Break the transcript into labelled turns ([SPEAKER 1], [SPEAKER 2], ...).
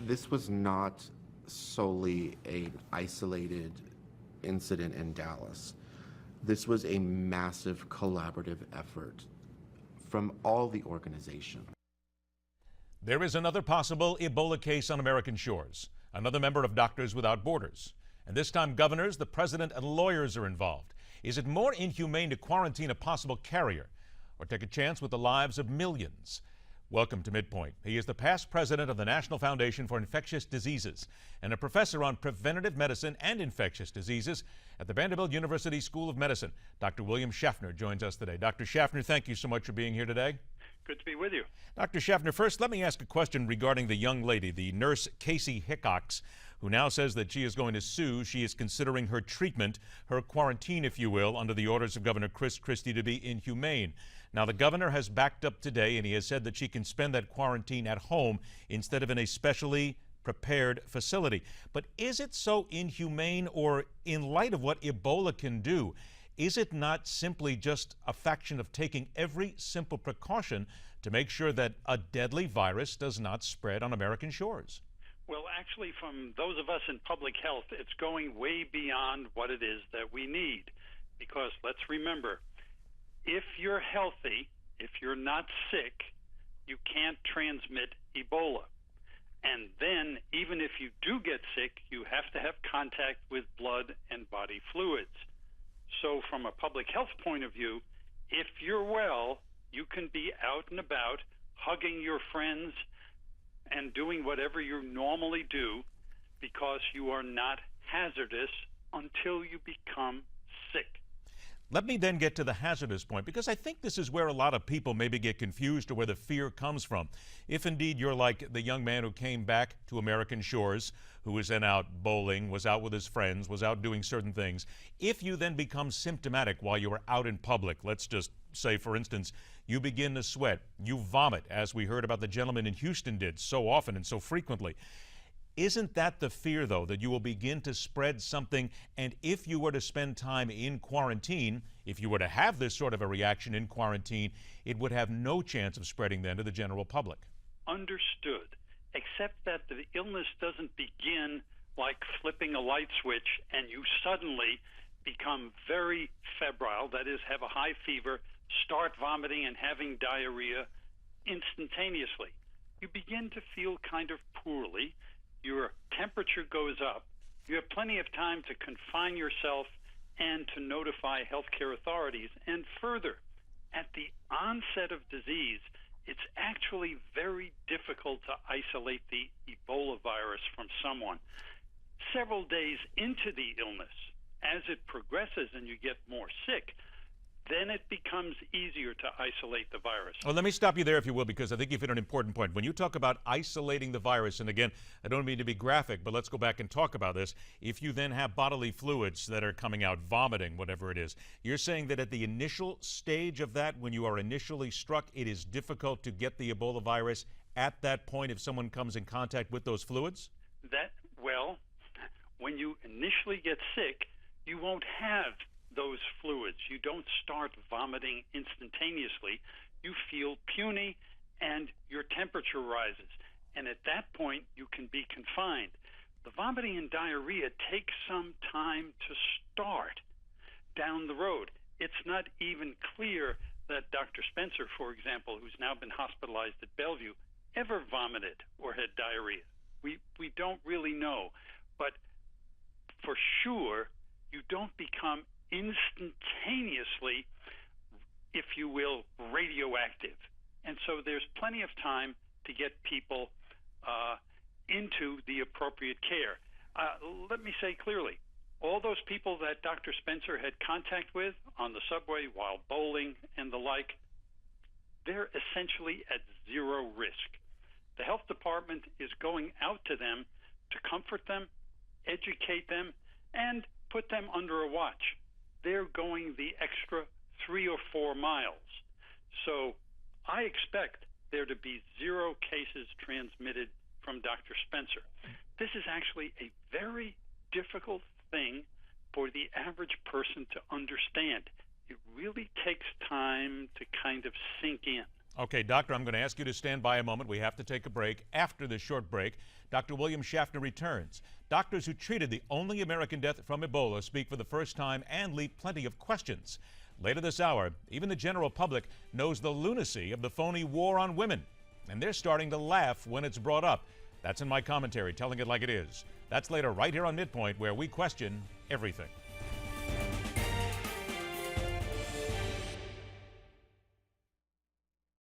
[SPEAKER 1] This was not solely an isolated incident in Dallas. This was a massive collaborative effort from all the organizations.
[SPEAKER 2] There is another possible Ebola case on American shores, another member of Doctors Without Borders. And this time, governors, the president, and lawyers are involved. Is it more inhumane to quarantine a possible carrier or take a chance with the lives of millions? Welcome to MidPoint. He is the past president of the National Foundation for Infectious Diseases and a professor on preventative medicine and infectious diseases at the Vanderbilt University School of Medicine. Dr. William Schaffner joins us today. Dr. Schaffner, thank you so much for being here today.
[SPEAKER 3] Good to be with you.
[SPEAKER 2] Dr. Schaffner, first, let me ask a question regarding the young lady, the nurse Casey Hickox, who now says that she is going to sue. She is considering her treatment, her quarantine, if you will, under the orders of Governor Chris Christie to be inhumane. Now, the governor has backed up today, and he has said that she can spend that quarantine at home instead of in a specially prepared facility. But is it so inhumane, or in light of what Ebola can do, is it not simply just a faction of taking every simple precaution to make sure that a deadly virus does not spread on American shores?
[SPEAKER 3] Well, actually, from those of us in public health, it's going way beyond what it is that we need. Because let's remember, if you're healthy, if you're not sick, you can't transmit Ebola. And then, even if you do get sick, you have to have contact with blood and body fluids. So from a public health point of view, if you're well, you can be out and about, hugging your friends and doing whatever you normally do because you are not hazardous until you become sick.
[SPEAKER 2] Let me then get to the hazardous point, because I think this is where a lot of people maybe get confused or where the fear comes from. If indeed you're like the young man who came back to American shores, who was then out bowling, was out with his friends, was out doing certain things, if you then become symptomatic while you are out in public, let's just say, for instance, you begin to sweat, you vomit, as we heard about the gentleman in Houston did so often and so frequently. Isn't that the fear, though, that you will begin to spread something, and if you were to spend time in quarantine, if you were to have this sort of a reaction in quarantine, it would have no chance of spreading then to the general public?
[SPEAKER 3] Understood, except that the illness doesn't begin like flipping a light switch and you suddenly become very febrile, that is, have a high fever, start vomiting and having diarrhea instantaneously. You begin to feel kind of poorly. Your temperature goes up. You have plenty of time to confine yourself and to notify healthcare authorities. And further, at the onset of disease, it's actually very difficult to isolate the Ebola virus from someone. Several days into the illness, as it progresses and you get more sick, then it becomes easier to isolate the virus.
[SPEAKER 2] Well, let me stop you there, if you will, because I think you've hit an important point. When you talk about isolating the virus, and again, I don't mean to be graphic, but let's go back and talk about this. If you then have bodily fluids that are coming out, vomiting, whatever it is, you're saying that at the initial stage of that, when you are initially struck, it is difficult to get the Ebola virus at that point if someone comes in contact with those fluids?
[SPEAKER 3] Well, when you initially get sick, you won't have those fluids. You don't start vomiting instantaneously. You feel puny and your temperature rises. And at that point, you can be confined. The vomiting and diarrhea take some time to start down the road. It's not even clear that Dr. Spencer, for example, who's now been hospitalized at Bellevue, ever vomited or had diarrhea. We don't really know. But for sure, you don't become instantaneously, if you will, radioactive. And so there's plenty of time to get people into the appropriate care. Let me say clearly, all those people that Dr. Spencer had contact with on the subway while bowling and the like, they're essentially at zero risk. The health department is going out to them to comfort them, educate them, and put them under a watch. They're going the extra 3 or 4 miles. So I expect there to be zero cases transmitted from Dr. Spencer. This is actually a very difficult thing for the average person to understand. It really takes time to kind of sink in.
[SPEAKER 2] Okay, Doctor, I'm going to ask you to stand by a moment. We have to take a break. After this short break, Dr. William Schaffner returns. Doctors who treated the only American death from Ebola speak for the first time and leave plenty of questions. Later this hour, even the general public knows the lunacy of the phony war on women, and they're starting to laugh when it's brought up. That's in my commentary, telling it like it is. That's later right here on MidPoint, where we question everything.